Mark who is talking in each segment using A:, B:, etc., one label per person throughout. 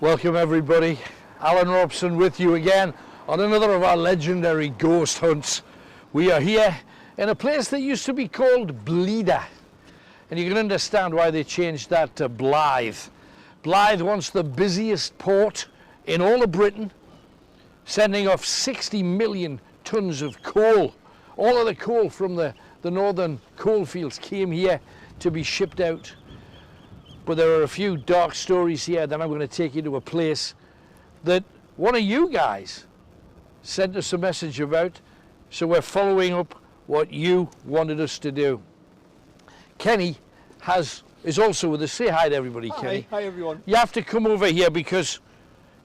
A: Welcome everybody, Alan Robson with you again on another of our legendary ghost hunts. We are here in a place that used to be called Blyth, and you can understand why they changed that to Blyth. Blyth, once the busiest port in all of Britain, sending off 60 million tonnes of coal. All of the coal from the northern coalfields came here to be shipped out. But there are a few dark stories here that I'm going to take you to a place that one of you guys sent us a message about, so we're following up what you wanted us to do. Kenny is also with us. Say hi to everybody,
B: Hi.
A: Kenny.
B: Hi everyone.
A: You have to come over here because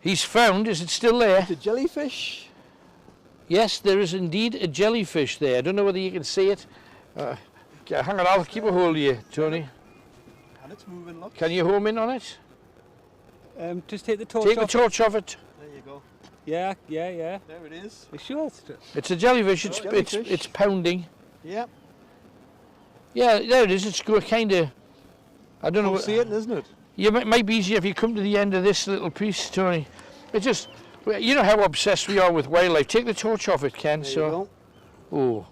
A: he's found, is it still there?
B: It's a jellyfish.
A: Yes, there is indeed a jellyfish there. I don't know whether you can see it. Hang on, I'll keep a hold of you, Tony.
B: And it's moving, look.
A: Can you home in on it?
C: Just take the torch
A: Take
C: off.
A: the torch off it.
B: There you go.
C: Yeah.
B: There it is.
C: You sure?
A: It's a jellyfish. It's
B: Jellyfish.
A: it's pounding.
B: Yep.
A: Yeah, there it is. It's kind of. I don't know.
B: You'll see it, isn't it?
A: Yeah, it might be easier if you come to the end of this little piece, Tony. It just, you know how obsessed we are with wildlife. Take the torch off it, Ken.
B: There you go.
A: Oh,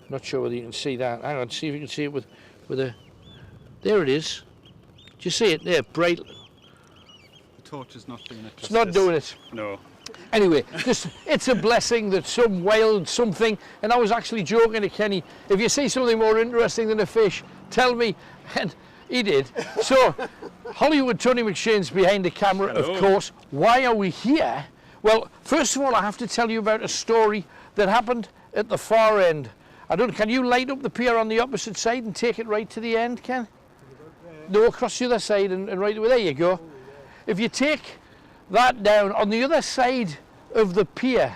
A: not sure whether you can see that. Hang on, see if you can see it with a. There it is. Do you see it there, bright?
C: The torch is not doing it.
A: It's not doing it.
C: No.
A: Anyway, just it's a blessing that some wild something, and I was actually joking to Kenny, if you see something more interesting than a fish, tell me, and he did. So, Hollywood Tony McShane's behind the camera,
C: Hello.
A: of course. Why are we here? Well, first of all, I have to tell you about a story that happened at the far end. Can you light up the pier on the opposite side and take it right to the end, Ken? No, across the other side and right away. There you go. If you take that down, on the other side of the pier,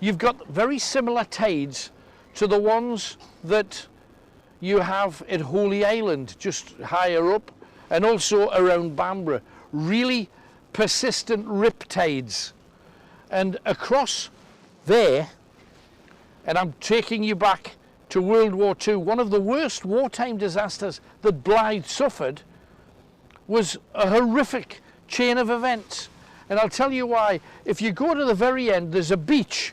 A: you've got very similar tides to the ones that you have at Holy Island, just higher up, and also around Bamborough. Really persistent rip tides. And across there, and I'm taking you back to World War II, one of the worst wartime disasters that Blyth suffered was a horrific chain of events. And I'll tell you why. If you go to the very end, there's a beach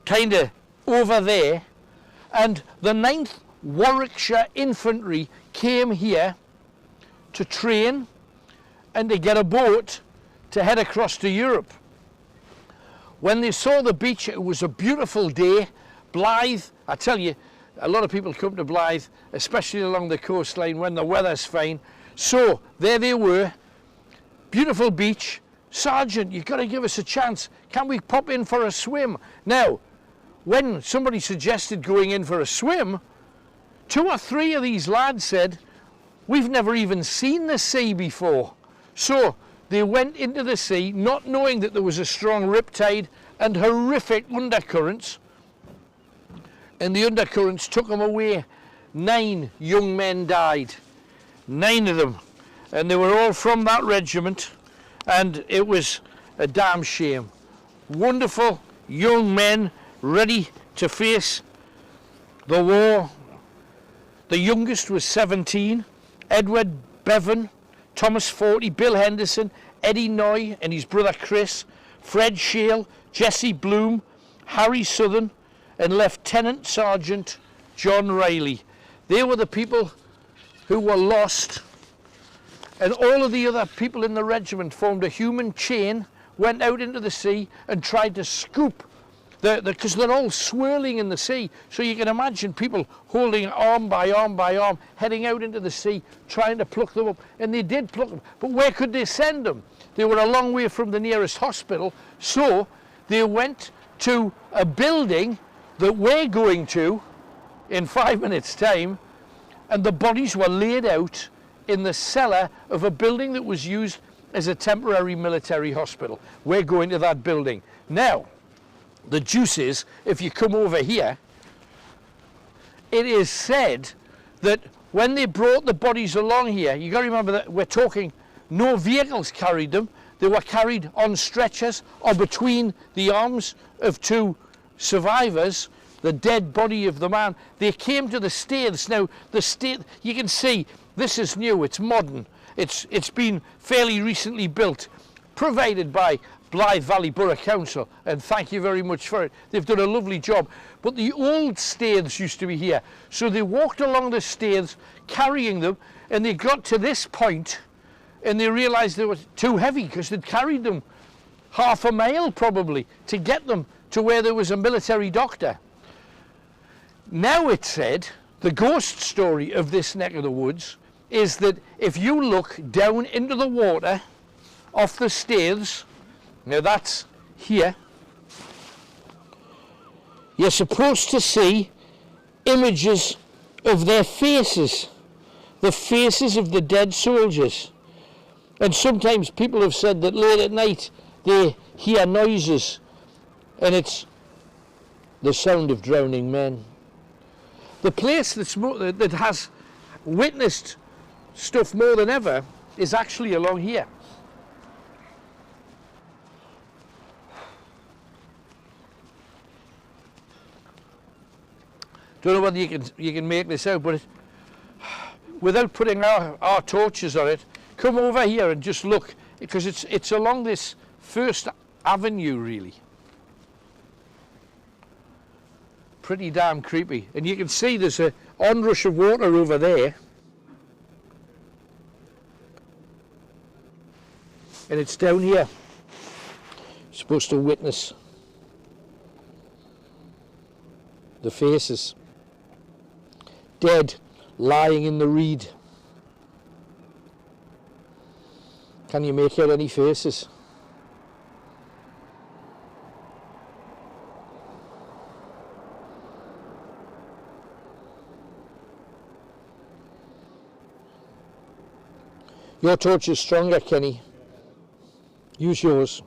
A: kind of over there, and the 9th Warwickshire Infantry came here to train and to get a boat to head across to Europe. When they saw the beach, it was a beautiful day. Blyth, I tell you, a lot of people come to Blyth, especially along the coastline when the weather's fine. So there they were, beautiful beach. Sergeant, you've got to give us a chance. Can we pop in for a swim? Now, when somebody suggested going in for a swim, 2 or 3 of these lads said, we've never even seen the sea before. So they went into the sea, not knowing that there was a strong riptide and horrific undercurrents. And the undercurrents took them away. 9 young men died. 9 of them. And they were all from that regiment. And it was a damn shame. Wonderful young men ready to face the war. The youngest was 17. Edward Bevan, Thomas 40, Bill Henderson, Eddie Noy and his brother Chris, Fred Shale, Jesse Bloom, Harry Southern, and Lieutenant Sergeant John Riley. They were the people who were lost, and all of the other people in the regiment formed a human chain, went out into the sea and tried to scoop, because they're all swirling in the sea, so you can imagine people holding arm by arm by arm, heading out into the sea, trying to pluck them up, and they did pluck them, but where could they send them? They were a long way from the nearest hospital, so they went to a building that we're going to in 5 minutes' time, and the bodies were laid out in the cellar of a building that was used as a temporary military hospital. We're going to that building. Now, the juice is, if you come over here, it is said that when they brought the bodies along here, you got to remember that we're talking, no vehicles carried them. They were carried on stretchers or between the arms of 2 survivors, the dead body of the man. They came to the stairs. Now, the stair, you can see, this is new, it's modern. It's been fairly recently built. provided by Blyth Valley Borough Council, and thank you very much for it. They've done a lovely job. But the old stairs used to be here, so they walked along the stairs carrying them, and they got to this point and they realised they were too heavy because they'd carried them half a mile probably to get them to where there was a military doctor. Now it's said, the ghost story of this neck of the woods is that if you look down into the water off the stairs, now that's here, you're supposed to see images of their faces, the faces of the dead soldiers. And sometimes people have said that late at night they hear noises and it's the sound of drowning men. The place that has witnessed stuff more than ever is actually along here. Don't know whether you can make this out, but without putting our torches on it, come over here and just look, because it's along this first avenue really. Pretty damn creepy. And you can see there's an onrush of water over there. And it's down here. Supposed to witness the faces. Dead, lying in the reed. Can you make out any faces? Your torch is stronger, Kenny. Use yours.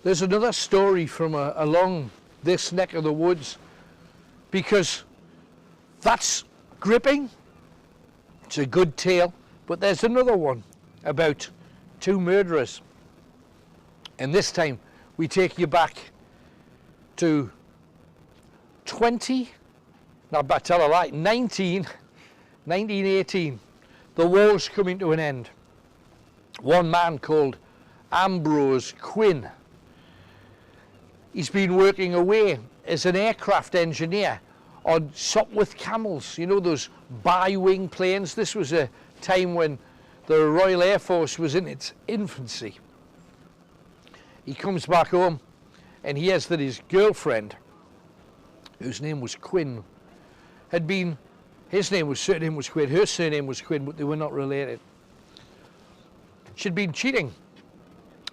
A: There's another story from along this neck of the woods, because that's gripping. It's a good tale. But there's another one about two murderers. And this time we take you back to 1918. The war's coming to an end. One man called Ambrose Quinn. He's been working away as an aircraft engineer on Sopwith Camels, you know, those bi-wing planes. This was a time when the Royal Air Force was in its infancy. He comes back home and hears that his girlfriend, whose name was Quinn, surname was Quinn, her surname was Quinn, but they were not related. She'd been cheating.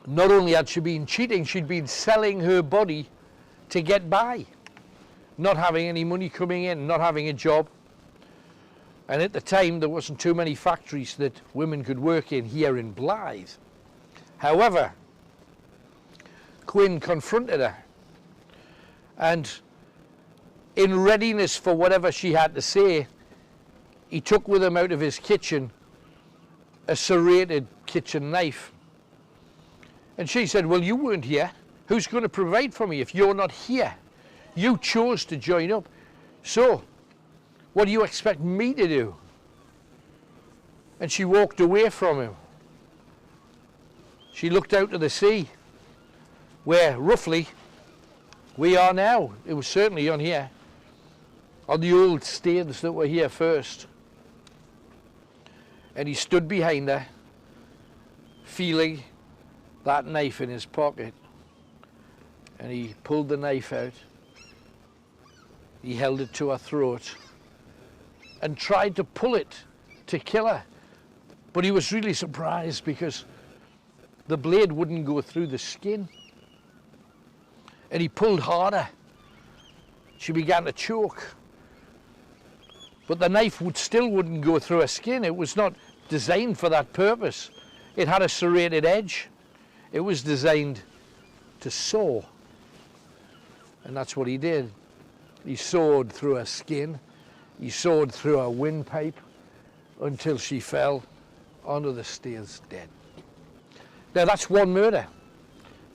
A: Not only had she been cheating, she'd been selling her body to get by, not having any money coming in, not having a job. And at the time, there wasn't too many factories that women could work in here in Blyth. However, Quinn confronted her, and in readiness for whatever she had to say, he took with him out of his kitchen a serrated kitchen knife. And she said, well, you weren't here. Who's going to provide for me if you're not here? You chose to join up. So, what do you expect me to do? And she walked away from him. She looked out to the sea, where roughly we are now. It was certainly on here, on the old stairs that were here first. And he stood behind her, feeling that knife in his pocket. And he pulled the knife out. He held it to her throat and tried to pull it to kill her. But he was really surprised because the blade wouldn't go through the skin. And he pulled harder. She began to choke. But the knife still wouldn't go through her skin. It was not designed for that purpose. It had a serrated edge. It was designed to saw. And that's what he did. He sawed through her skin. He sawed through her windpipe until she fell onto the stairs dead. Now that's one murder.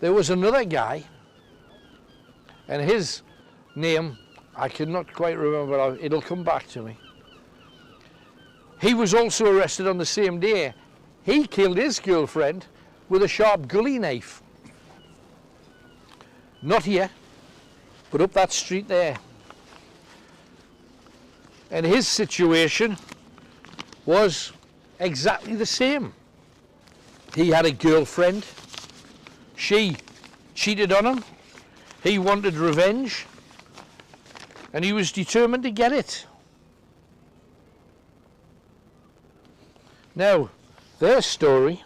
A: There was another guy, and his name, I cannot quite remember, it'll come back to me. He was also arrested on the same day. He killed his girlfriend with a sharp gully knife. Not here, but up that street there. And his situation was exactly the same. He had a girlfriend. She cheated on him. He wanted revenge. And he was determined to get it. Now, their story,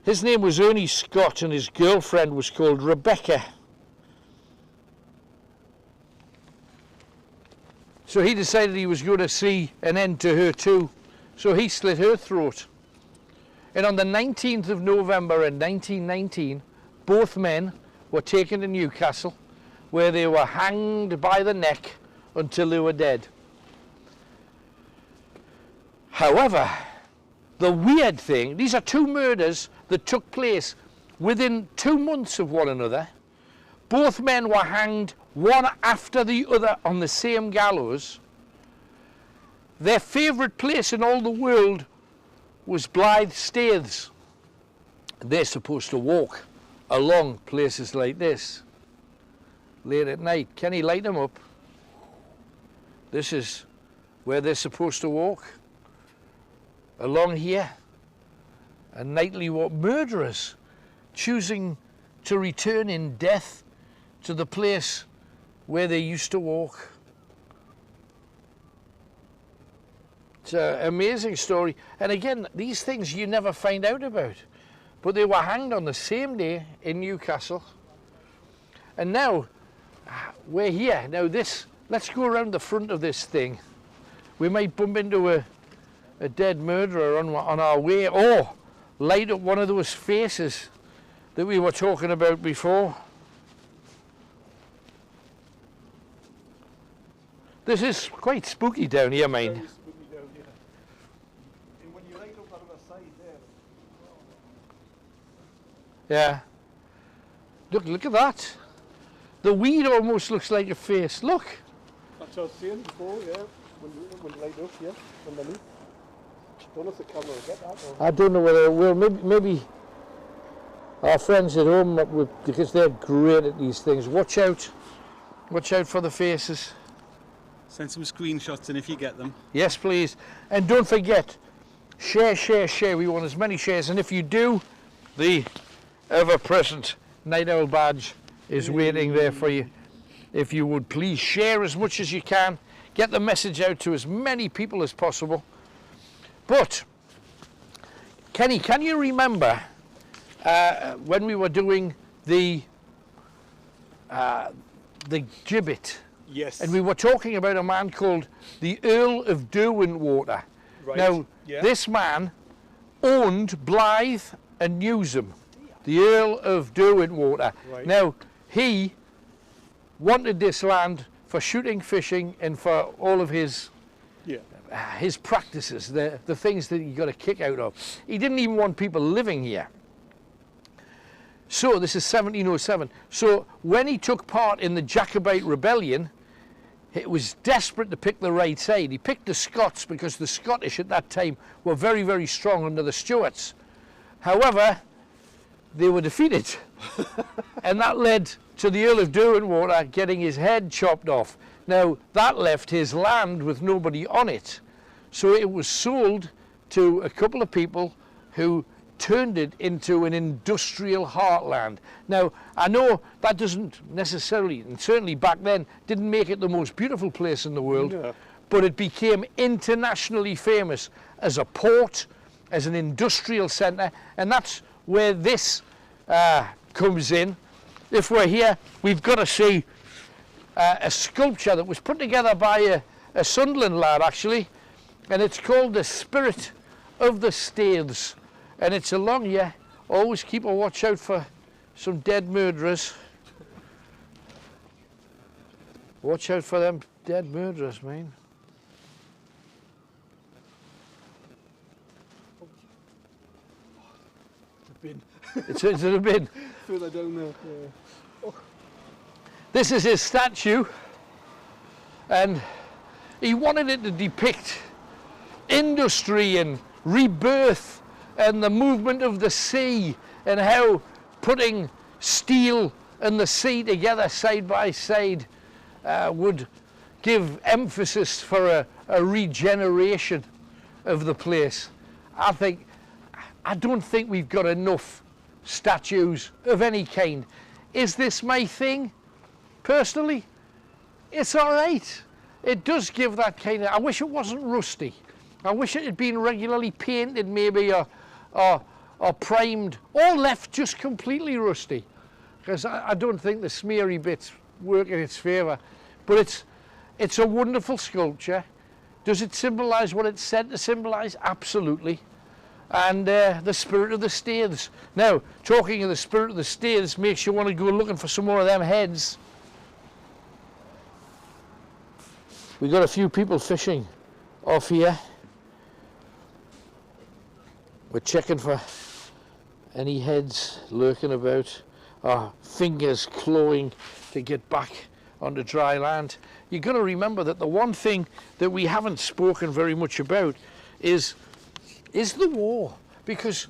A: his name was Ernie Scott and his girlfriend was called Rebecca. So he decided he was going to see an end to her too. So he slit her throat. And on the 19th of November in 1919, both men were taken to Newcastle, where they were hanged by the neck until they were dead. However, the weird thing, these are two murders that took place within 2 months of one another. Both men were hanged one after the other on the same gallows. Their favourite place in all the world was Blyth Staithes. They're supposed to walk along places like this late at night. Can he light them up? This is where they're supposed to walk. Along here. A nightly walk. Murderers choosing to return in death to the place where they used to walk. It's an amazing story. And again, these things you never find out about. But they were hanged on the same day in Newcastle. And now, we're here. Now this, let's go around the front of this thing. We might bump into a dead murderer on our way, or light up one of those faces that we were talking about before. This is quite spooky down here, mate.
B: Very spooky down here. And when you light up that other side there.
A: Yeah. Look at that. The weed almost looks like a face. Look.
B: That's what I was saying before, yeah. When you light up, yeah, underneath. Don't know if the camera will get that. Or...
A: I don't know whether it will. Maybe our friends at home, because they're great at these things. Watch out. Watch out for the faces.
C: Send some screenshots in if you get them.
A: Yes, please. And don't forget, share, share, share. We want as many shares. And if you do, the ever-present Night Owl badge is waiting there for you. If you would please share as much as you can. Get the message out to as many people as possible. But, Kenny, can you remember when we were doing the gibbet?
B: Yes.
A: And we were talking about a man called the Earl of Derwentwater.
B: Right.
A: Now,
B: yeah.
A: this man owned Blyth and Newsham, the Earl of Derwentwater.
B: Right.
A: Now, he wanted this land for shooting, fishing, and for all of his practices, the things that he got a kick out of. He didn't even want people living here. So this is 1707. So when he took part in the Jacobite rebellion, it was desperate to pick the right side. He picked the Scots because the Scottish at that time were very, very strong under the Stuarts. However, they were defeated. And that led to the Earl of Derwentwater getting his head chopped off. Now, that left his land with nobody on it. So it was sold to a couple of people who turned it into an industrial heartland. Now, I know that doesn't necessarily, and certainly back then, didn't make it the most beautiful place in the world,
B: No.
A: but it became internationally famous as a port, as an industrial centre, and that's where this comes in. If we're here, we've got to see a sculpture that was put together by a Sunderland lad, actually, and it's called the Spirit of the Staithes. And it's along here. Always keep a watch out for some dead murderers. Watch out for them dead murderers, man.
B: bin.
A: It's in a bin.
B: Further down there. Yeah.
A: This is his statue, and he wanted it to depict industry and rebirth and the movement of the sea, and how putting steel and the sea together side by side would give emphasis for a regeneration of the place. I don't think we've got enough statues of any kind. Is this my thing? Personally, it's all right. It does give that kind of, I wish it wasn't rusty. I wish it had been regularly painted maybe or primed, or left just completely rusty, because I don't think the smeary bits work in its favour. But it's a wonderful sculpture. Does it symbolise what it's said to symbolise? Absolutely. And the spirit of the Staithes. Now, talking of the spirit of the Staithes makes you want to go looking for some more of them heads. We've got a few people fishing off here. We're checking for any heads lurking about, our fingers clawing to get back onto dry land. You've got to remember that the one thing that we haven't spoken very much about is the war, because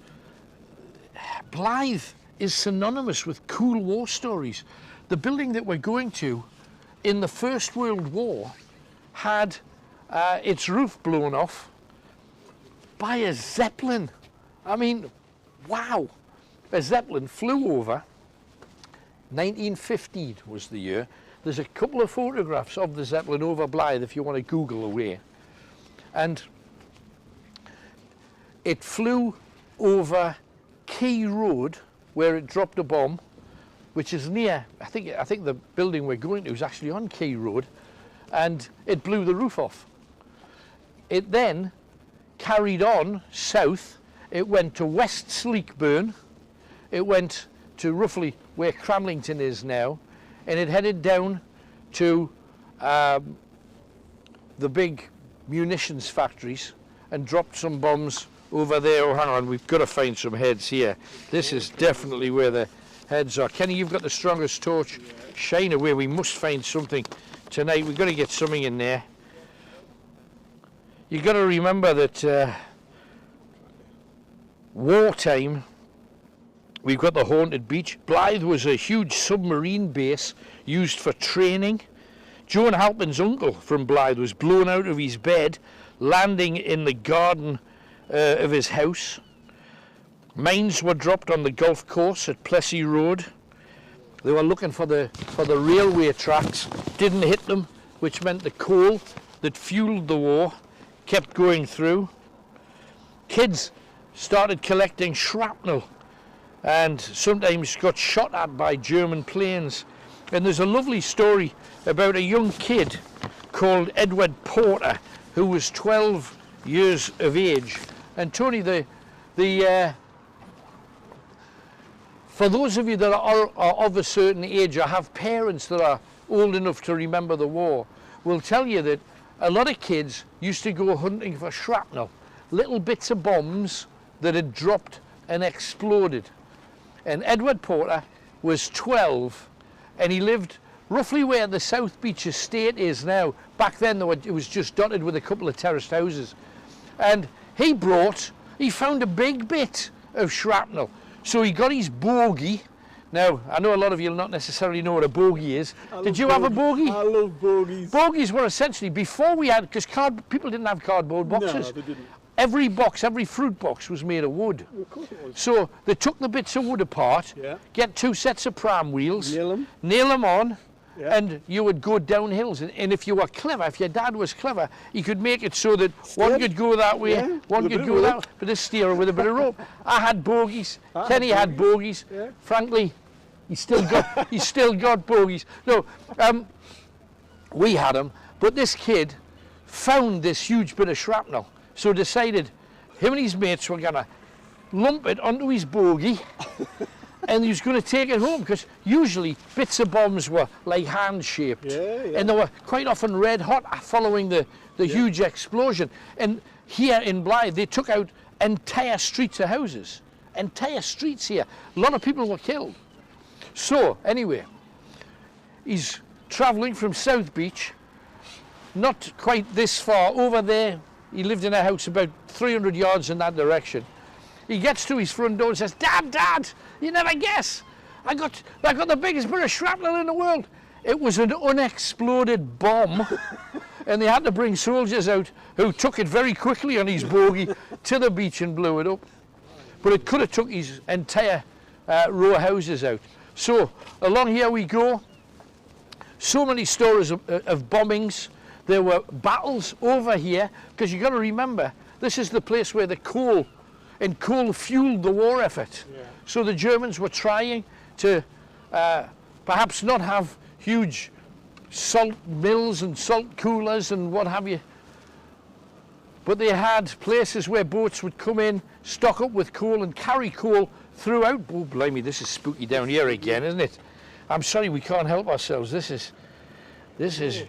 A: Blyth is synonymous with cool war stories. The building that we're going to in the First World War had its roof blown off by a Zeppelin. I mean, wow. A Zeppelin flew over. 1915 was the year. There's a couple of photographs of the Zeppelin over Blyth if you want to Google away. And it flew over Key Road, where it dropped a bomb, which is near, I think the building we're going to is actually on Key Road, and it blew the roof off. It then carried on south. It went to West Sleekburn. It went to roughly where Cramlington is now, and it headed down to the big munitions factories and dropped some bombs over there. Oh, hang on, we've got to find some heads here. This is definitely where the heads are. Kenny, you've got the strongest torch. Shine away, we must find something tonight. We've got to get something in there. You've got to remember that wartime, we've got the haunted beach. Blyth was a huge submarine base used for training. Joan Halpin's uncle from Blyth was blown out of his bed, landing in the garden of his house. Mines were dropped on the golf course at Plessy Road. They were looking for the railway tracks, didn't hit them, which meant the coal that fueled the war kept going through. Kids started collecting shrapnel and sometimes got shot at by German planes. And there's a lovely story about a young kid called Edward Porter, who was 12 years of age. And Tony, for those of you that are of a certain age or have parents that are old enough to remember the war, will tell you that a lot of kids used to go hunting for shrapnel, little bits of bombs that had dropped and exploded. And Edward Porter was 12, and he lived roughly where the South Beach estate is now. Back then it was just dotted with a couple of terraced houses. And he found a big bit of shrapnel. So he got his bogey. Now, I know a lot of you will not necessarily know what a bogey is. Did you have a bogey?
B: I love bogies.
A: Bogies were essentially, before we had, because people didn't have cardboard boxes.
B: No, they didn't.
A: Every box, every fruit box was made of wood.
B: Of course it was.
A: So they took the bits of wood apart,
B: Yeah.
A: get two sets of pram wheels,
B: Nail 'em.
A: on,
B: Yeah.
A: and you would go down hills. And if you were clever, if your dad was clever, he could make it so that one could go that way,
B: Yeah,
A: one
B: with a
A: could
B: bit
A: go
B: of
A: that
B: rope.
A: way, but a steerer with a bit of rope. I had bogies.
B: I
A: Kenny had bogies.
B: Yeah.
A: Frankly, he's still got bogies. No, we had them, but this kid found this huge bit of shrapnel, so decided him and his mates were gonna lump it onto his bogey and he was going to take it home, because usually bits of bombs were like hand-shaped, and they were quite often red hot following the huge explosion. And here in Blyth, they took out entire streets of houses, entire streets here. A lot of people were killed. So, anyway, he's travelling from South Beach, not quite this far, over there. He lived in a house about 300 yards in that direction. He gets to his front door and says, Dad, you never guess. I got the biggest bit of shrapnel in the world. It was an unexploded bomb. And they had to bring soldiers out who took it very quickly on his bogey to the beach and blew it up. But it could have took his entire row of houses out. So along here we go. So many stories of bombings. There were battles over here, because you've got to remember, this is the place where the coal fueled the war effort. Yeah. So the Germans were trying to perhaps not have huge salt mills and salt coolers and what have you, but they had places where boats would come in, stock up with coal and carry coal throughout. Oh, blimey, this is spooky down here again, isn't it? I'm sorry, we can't help ourselves. This is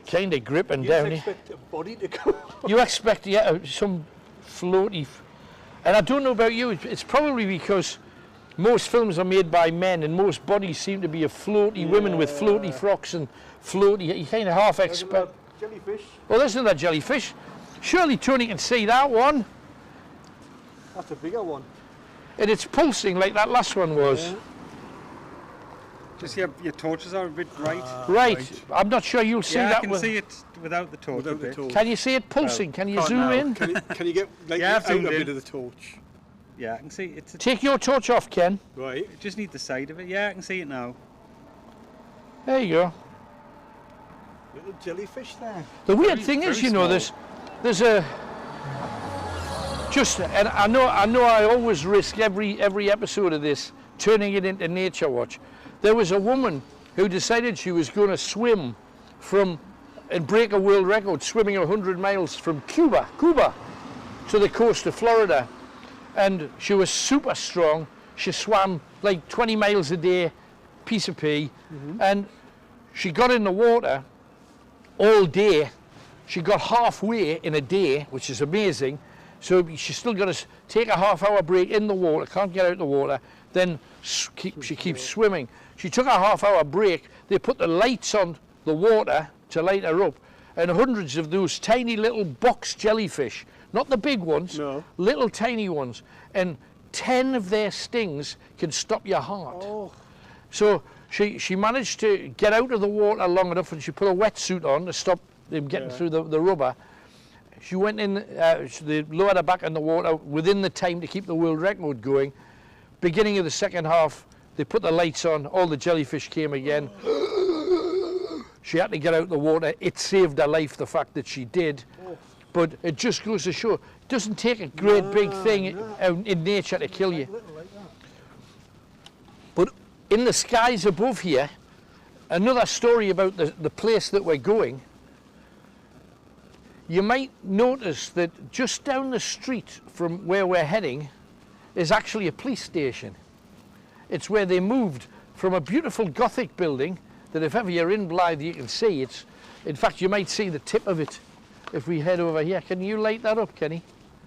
A: kind of gripping down here. You expect a body to go? You expect, yeah, some floaty. And I don't know about you, it's probably because most films are made by men and most bodies seem to be of floaty women with floaty frocks and floaty, you kind of half expect.
B: Jellyfish.
A: Oh, there's another jellyfish. Surely Tony can see that one.
B: That's a bigger one.
A: And it's pulsing like that last one was.
B: Yeah.
C: Just your torches are a bit bright.
A: Right. I'm not sure you'll see that.
C: I can see it without the torch.
A: Can you see it pulsing? Can you zoom in?
B: Can you get like out a bit of the torch?
C: Yeah, I can see it.
A: Take your torch off, Ken.
B: Right.
C: I just need the side of it. Yeah, I can see it now.
A: There you go.
B: Little jellyfish there.
A: The weird thing is, you know, there's a and I know I always risk every episode of this turning it into Nature Watch. There was a woman who decided she was going to swim and break a world record, swimming 100 miles from Cuba to the coast of Florida. And she was super strong. She swam like 20 miles a day, piece of pea. And she got in the water all day. She got halfway in a day, which is amazing. So she's still got to take a half-hour break in the water, can't get out the water, then she keeps swimming. She took a half-hour break. They put the lights on the water to light her up, and hundreds of those tiny little box jellyfish, not the big ones, no, little tiny ones, and 10 of their stings can stop your heart. Oh. So she managed to get out of the water long enough, and she put a wetsuit on to stop them getting through the rubber. She went in, they lowered her back in the water within the time to keep the world record going. Beginning of the second half, they put the lights on, all the jellyfish came again. She had to get out the water. It saved her life, the fact that she did. But it just goes to show, it doesn't take a great big thing in nature to kill you. But in the skies above here, another story about the place that we're going, you might notice that just down the street from where we're heading is actually a police station. It's where they moved from a beautiful Gothic building that if ever you're in Blyth you can see. In fact, you might see the tip of it if we head over here. Can you light that up, Kenny?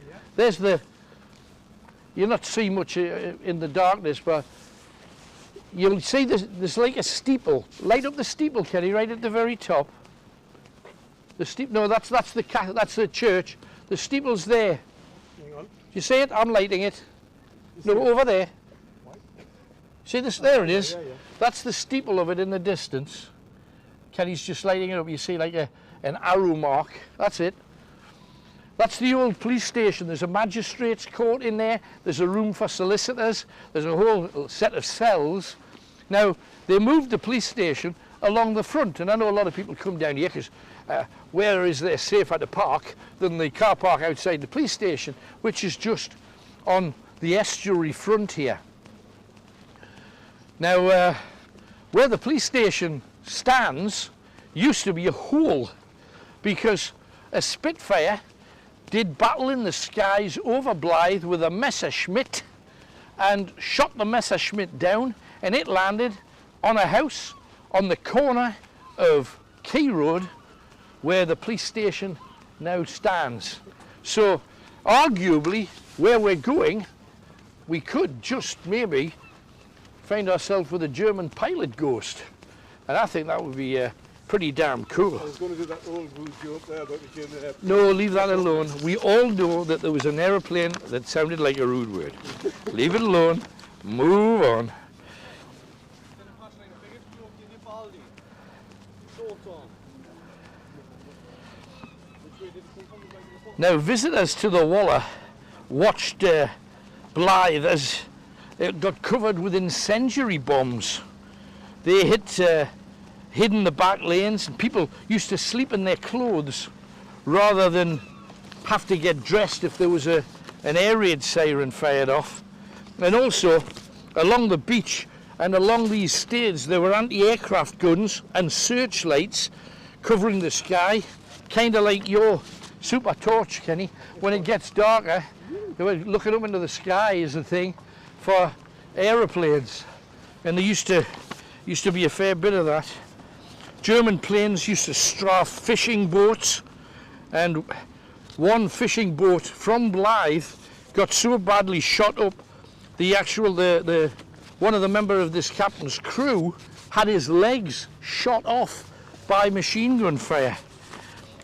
A: Yeah. There's you'll not see much in the darkness, but you'll see there's like a steeple. Light up the steeple, Kenny, right at the very top. No, that's the church. The steeple's there.
B: Hang on.
A: You see it? I'm lighting it. No, over there. What? See this? There it is. Yeah. That's the steeple of it in the distance. Kenny's just lighting it up. You see like an arrow mark. That's it. That's the old police station. There's a magistrate's court in there. There's a room for solicitors. There's a whole set of cells. Now, they moved the police station along the front, and I know a lot of people come down here because where is there safer to park than the car park outside the police station, which is just on the estuary front here. Now, where the police station stands used to be a hole because a Spitfire did battle in the skies over Blyth with a Messerschmitt and shot the Messerschmitt down, and it landed on a house on the corner of Key Road where the police station now stands. So arguably where we're going we could just maybe find ourselves with a German pilot ghost. And I think that would be pretty damn cool.
B: I was going to do that old rude joke there about the German.
A: No, leave that alone. We all know that there was an aeroplane that sounded like a rude word. Leave it alone. Move on. Now, visitors to the Waller watched Blyth as it got covered with incendiary bombs. They hid in the back lanes, and people used to sleep in their clothes rather than have to get dressed if there was an air raid siren fired off. And also, along the beach and along these stays, there were anti-aircraft guns and searchlights covering the sky, kind of like your super torch, Kenny. When it gets darker, they were looking up into the sky as a thing for aeroplanes, and there used to be a fair bit of that. German planes used to strafe fishing boats, and one fishing boat from Blyth got so badly shot up, one of the members of this captain's crew had his legs shot off by machine gun fire,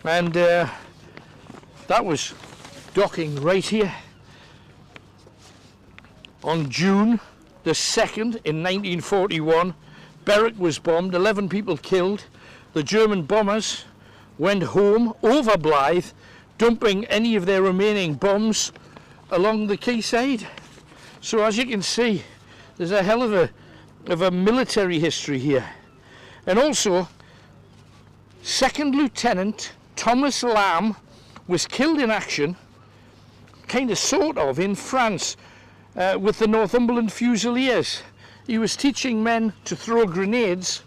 A: and that was docking right here. On June the 2nd in 1941, Berwick was bombed, 11 people killed. The German bombers went home over Blyth, dumping any of their remaining bombs along the quayside. So as you can see, there's a hell of a military history here. And also, Second Lieutenant Thomas Lamb was killed in action, kind of sort of, in France with the Northumberland Fusiliers. He was teaching men to throw grenades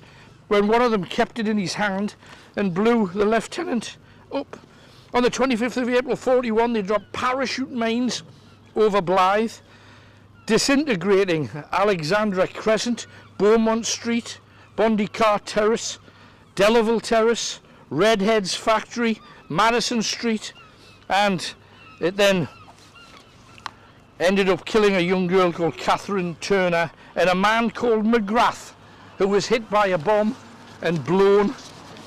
A: when one of them kept it in his hand and blew the lieutenant up. On the 25th of April 41, they dropped parachute mines over Blyth, disintegrating Alexandra Crescent, Beaumont Street, Bondycar Terrace, Delaval Terrace, Redhead's Factory, Madison Street, and it then ended up killing a young girl called Catherine Turner and a man called McGrath, who was hit by a bomb and blown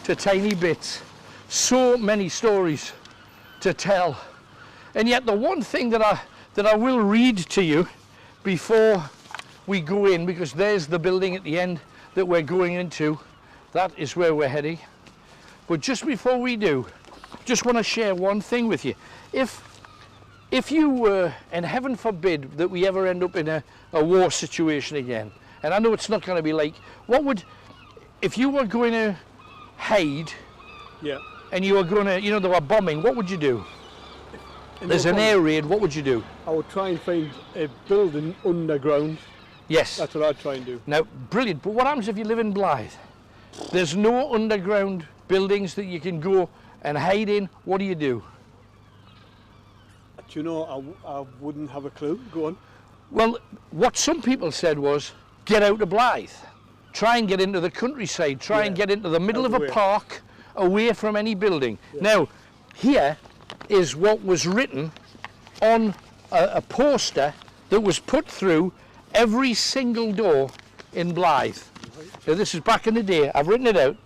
A: to tiny bits. So many stories to tell. And yet the one thing that I will read to you before we go in, because there's the building at the end that we're going into, that is where we're heading. But just before we do, just want to share one thing with you. If you were, and heaven forbid that we ever end up in a war situation again, and I know it's not going to be like, if you were going to hide,
B: yeah,
A: and you were going to, they were bombing, what would you do? There's an air raid, what would you do?
B: I would try and find a building underground.
A: Yes.
B: That's what I'd try and do.
A: Now, brilliant, but what happens if you live in Blyth? There's no underground buildings that you can go and hide in. What do you do?
B: Do you know, I wouldn't have a clue. Go on.
A: Well, what some people said was, get out of Blyth. Try and get into the countryside. Try and get into the middle of a park, away from any building. Yeah. Now, here is what was written on a poster that was put through every single door in Blyth. Now, this is back in the day. I've written it out.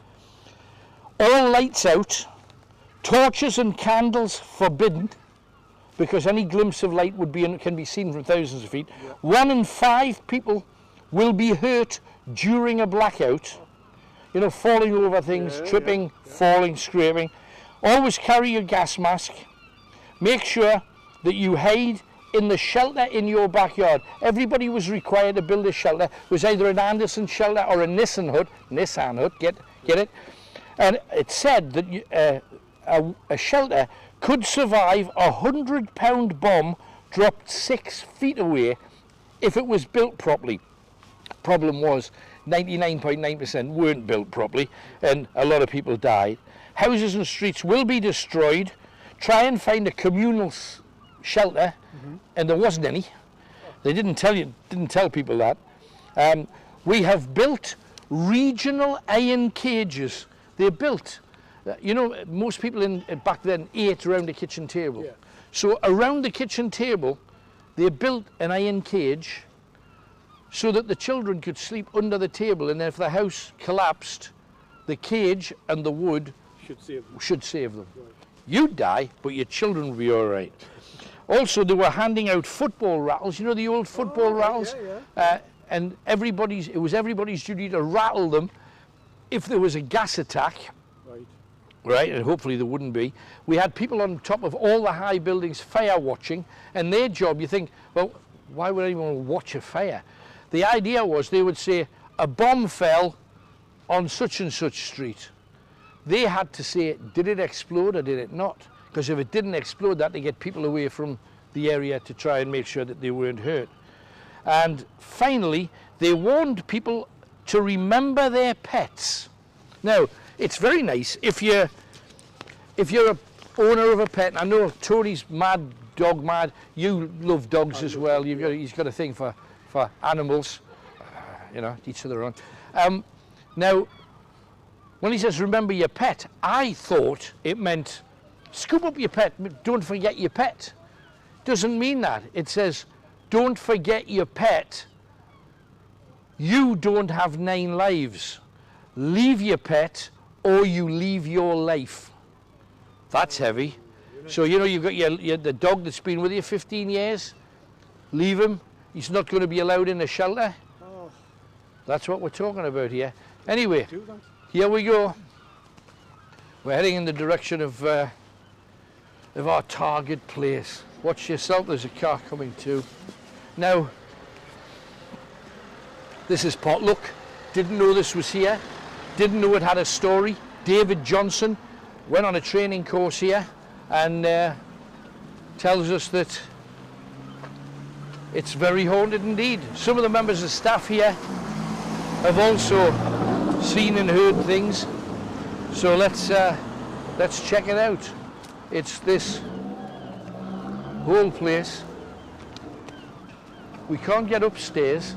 A: All lights out, torches and candles forbidden, because any glimpse of light can be seen from thousands of feet. Yeah. 1 in 5 people will be hurt during a blackout. Falling over things, tripping, falling, scraping. Always carry your gas mask. Make sure that you hide in the shelter in your backyard. Everybody was required to build a shelter. It was either an Anderson shelter or a Nissan hut, get it? And it said that a shelter could survive a 100-pound bomb dropped 6 feet away if it was built properly. Problem was 99.9% weren't built properly, and a lot of people died. Houses and streets will be destroyed. Try and find a communal shelter, and there wasn't any. They didn't tell people that. We have built regional iron cages. They're built. Most people back then ate around the kitchen table. Yeah. So around the kitchen table, they built an iron cage so that the children could sleep under the table, and if the house collapsed, the cage and the wood
B: Should save them.
A: them.
B: Right.
A: You'd die, but your children would be all right. Also, they were handing out football rattles. You know the old football rattles?
B: Yeah.
A: And it was everybody's duty to rattle them if there was a gas attack,
B: Right.
A: right? And hopefully there wouldn't be. We had people on top of all the high buildings fire watching, and their job, you think, well, why would anyone watch a fire? The idea was they would say, a bomb fell on such and such street. They had to say, did it explode or did it not? Because if it didn't explode, that to get people away from the area to try and make sure that they weren't hurt. And finally, they warned people to remember their pets. Now, it's very nice if you're a owner of a pet. I know Tony's dog mad. You love dogs as well. He's got a thing for animals. You know, each of their own. Now, when he says remember your pet, I thought it meant scoop up your pet, don't forget your pet. Doesn't mean that. It says don't forget your pet. You don't have 9 lives. Leave your pet or you leave your life. That's heavy. So you know you've got the dog that's been with you 15 years. Leave him. He's not going to be allowed in a shelter.
B: Oh,
A: That's what we're talking about here. Anyway,
B: do that.
A: here we go. We're heading in the direction of our target place. Watch yourself, there's a car coming too. Now, this is Potluck. Didn't know this was here. Didn't know it had a story. David Johnson went on a training course here and tells us that it's very haunted indeed. Some of the members of staff here have also seen and heard things. So let's check it out. It's this whole place. We can't get upstairs,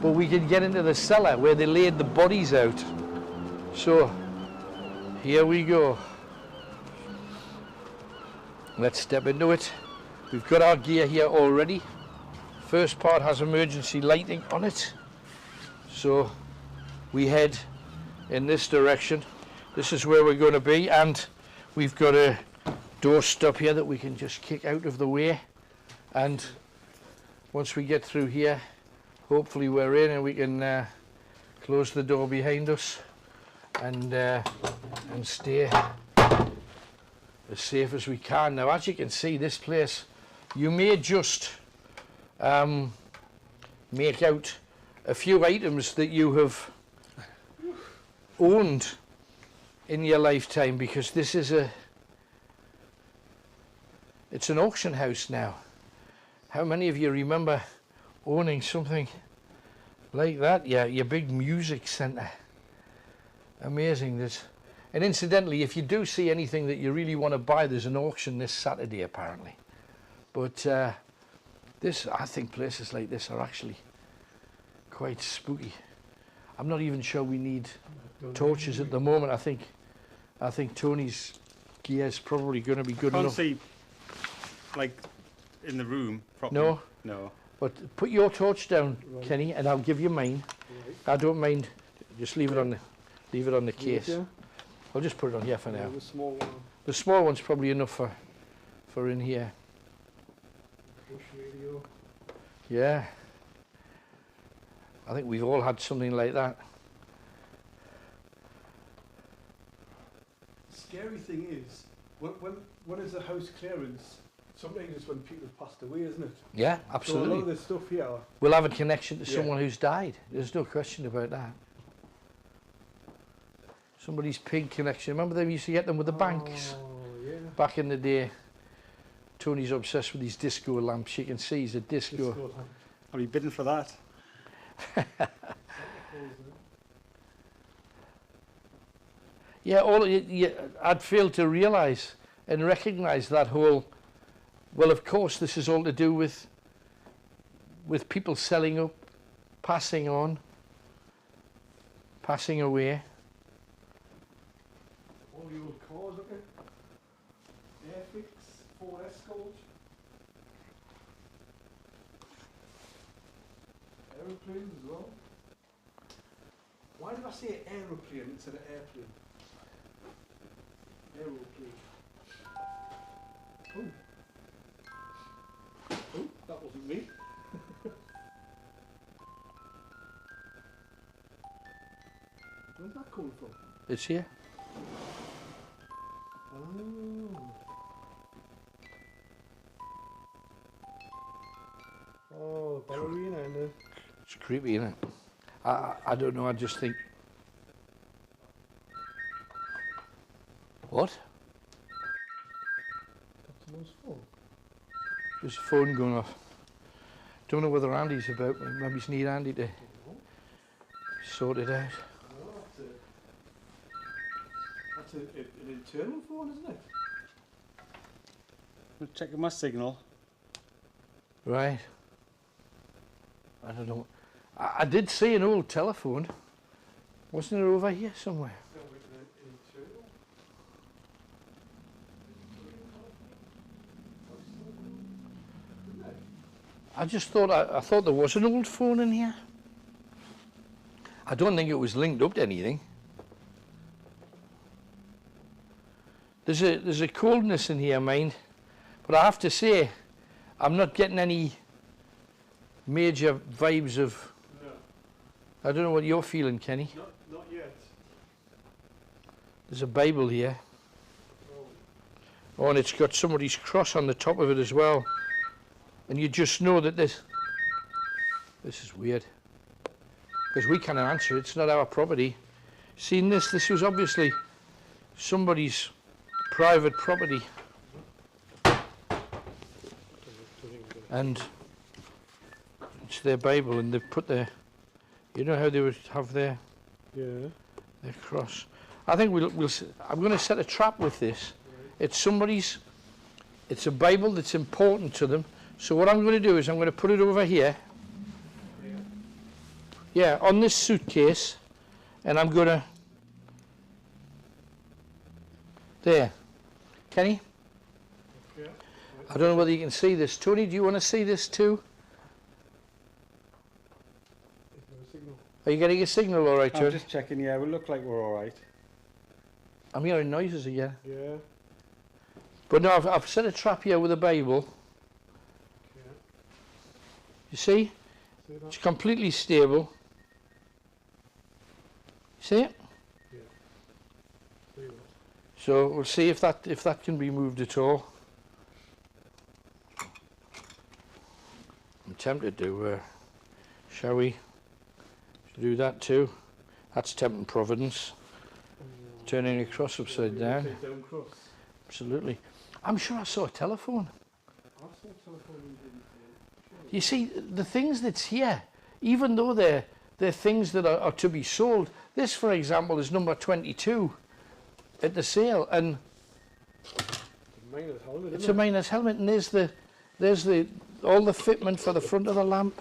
A: but we can get into the cellar where they laid the bodies out. So here we go. Let's step into it. We've got our gear here already. First part has emergency lighting on it. So we head in this direction. This is where we're going to be, and we've got a door stop here that we can just kick out of the way. And once we get through here, hopefully we're in and we can close the door behind us and stay as safe as we can. Now, as you can see, this place, you may just make out a few items that you have owned in your lifetime, because this is it's an auction house now. How many of you remember owning something like that? Yeah, your big music centre. Amazing. And incidentally, if you do see anything that you really want to buy, there's an auction this Saturday apparently. But I think places like this are actually quite spooky. I'm not even sure we need torches at the moment. I think Tony's gear is probably going to be good enough.
C: Can't see, like, in the room properly.
A: No?
C: No.
A: But put your torch down,
B: Right.
A: Kenny, and I'll give you mine.
B: Right.
A: I don't mind. Just leave it on the case.
B: Yeah.
A: I'll just put it on here for now.
B: Yeah, the small one.
A: The small one's probably enough for in here.
B: Bush radio.
A: Yeah. I think we've all had something like that.
B: Scary thing is, when is a house clearance? Sometimes it's when people have passed away, isn't it?
A: Yeah,
B: So a lot
A: absolutely.
B: of this stuff here.
A: We'll have a connection to
B: Yeah.
A: someone who's died. There's no question about that. Somebody's pig connection. Remember they used to get them with the banks
B: Oh, yeah.
A: back in the day? Tony's obsessed with these disco lamps. You can see he's a disco.
B: Disco lamp.
C: Are you bidding for that?
A: Yeah, I'd failed to realise and recognise that whole. Well, of course, this is all to do with people selling up, passing on, passing away.
B: All the old cars, look at Airfix, Ford Escort. aeroplanes as well. Why did I say aeroplane instead of airplane? Aeroplane. Oh. Oh, that wasn't me. Where's that coming from?
A: It's here.
B: Oh. Oh, ballerina in there.
A: It's creepy, isn't it? I don't know, I just think... What?
B: That's someone's phone.
A: There's a phone going off. Don't know whether Andy's about. Maybe you need Andy to sort it out.
B: Oh, that's an internal phone, isn't it?
C: I'm checking my signal.
A: Right. I don't know. I did see an old telephone. Wasn't it over here somewhere?
B: Sounds like an internal. Isn't it?
A: I just thought I thought there was an old phone in here. I don't think it was linked up to anything. There's a coldness in here, mind, but I have to say, I'm not getting any major vibes of.
B: No,
A: I don't know what you're feeling, Kenny.
B: not yet.
A: There's a Bible here.
B: Oh,
A: Oh, and it's got somebody's cross on the top of it as well. And you just know that this is weird. Because we can't answer it, it's not our property. Seen this? This was obviously somebody's private property. And it's their Bible, and they've put their, you know how they would have their cross. I think I'm going to set a trap with this. It's somebody's, it's a Bible that's important to them. So what I'm going to do is I'm going to put it over here. Yeah, on this suitcase, and I'm going to, there. Kenny?
B: yeah.
A: I don't know whether you can see this. Tony, do you want to see this too?
B: Is there a signal?
A: Are you getting a signal all right,
C: I'm
A: Tony?
C: just checking, yeah, we look like we're alright.
A: I'm hearing noises again.
B: Yeah.
A: But no, I've set a trap here with a Bible.
B: Yeah.
A: You see?
B: See that?
A: It's completely stable. See it?
B: Yeah. See that?
A: So we'll see if that can be moved at all. I'm tempted to, shall we do that too? That's tempting Providence. Turning a cross upside down.
B: Upside down cross.
A: Absolutely. I'm sure I saw a telephone.
B: I saw a telephone and didn't see it.
A: You see, the things that's here, even though they're things that are to be sold, this, for example, is number 22 at the sale, and
B: Miner's helmet,
A: it's
B: isn't
A: a miner's helmet, and there's the all the fitment for the front of the lamp.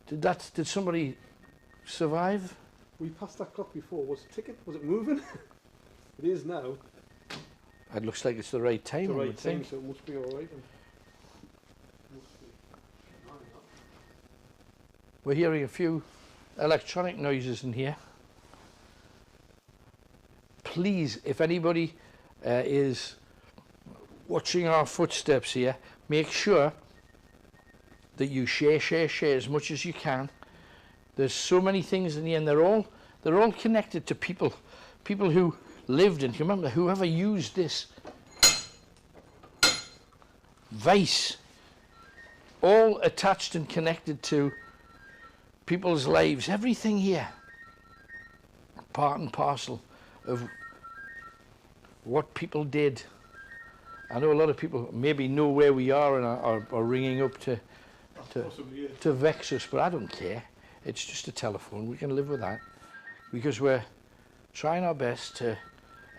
A: Did somebody survive?
B: We passed that clock before. Was the ticket? Was it moving? It is now.
A: It looks like it's the right time,
B: It's the
A: I
B: right
A: would
B: thing,
A: think.
B: so it must be all right. Then. Must be.
A: We're hearing a few electronic noises in here. Please, if anybody is watching our footsteps here, make sure that you share as much as you can. There's so many things in here, and they're all connected to people who lived in. Remember, whoever used this vase, all attached and connected to people's lives. Everything here, part and parcel of what people did. I know a lot of people maybe know where we are and are ringing up to vex us, but I don't care. It's just a telephone. We can live with that because we're trying our best to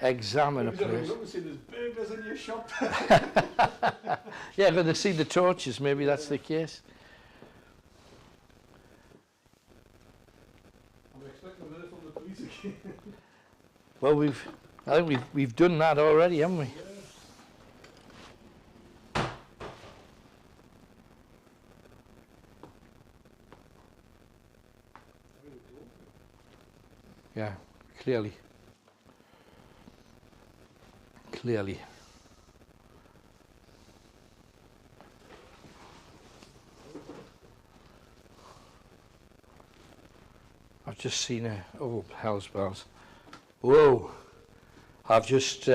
A: examine a place.
B: There's burglars in your shop.
A: Yeah, when they see the torches, maybe that's the case.
B: I'm expecting a minute from the police again.
A: Well, I think we've done that already, haven't we?
B: Yeah.
A: Yeah, clearly. Clearly. I've just seen a, oh, hell's bells. Whoa, I've just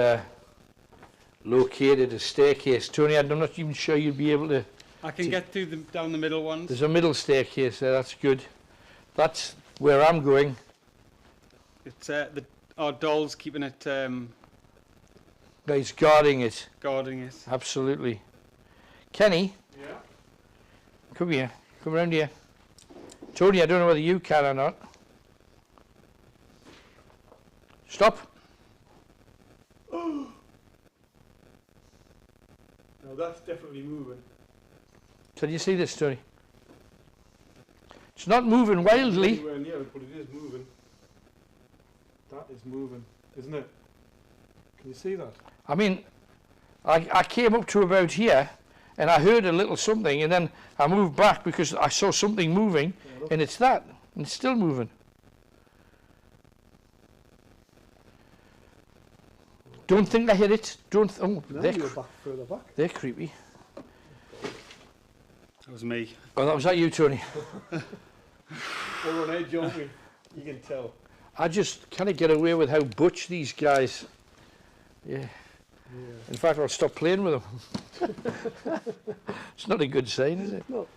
A: located a staircase. Tony, I'm not even sure you'd be able to.
C: I can get through down the middle ones.
A: There's a middle staircase there, that's good. That's where I'm going.
C: It's our doll's keeping it,
A: He's guarding it.
C: guarding it.
A: Absolutely. Kenny,
B: Yeah.
A: come here. Come around here. Tony, I don't know whether you can or not. Stop.
B: Now that's definitely moving.
A: Can you see this, Tony? It's not moving wildly.
B: Anywhere near it, but it is moving. That is moving, isn't it? Can you see that?
A: I mean, I came up to about here and I heard a little something and then I moved back because I saw something moving,
B: Yeah,
A: and it's that. And it's still moving. Don't think I hit it. Don't. Oh,
B: now
A: they're,
B: you're back further back.
A: they're creepy.
C: That was me.
A: Oh, that was that you, Tony?
B: We're on edge, aren't we? You can tell.
A: I just kind of get away with how butch these guys. Yeah.
B: Yeah.
A: In fact, I'll stop playing with them. It's not a good sign, is it?
B: No.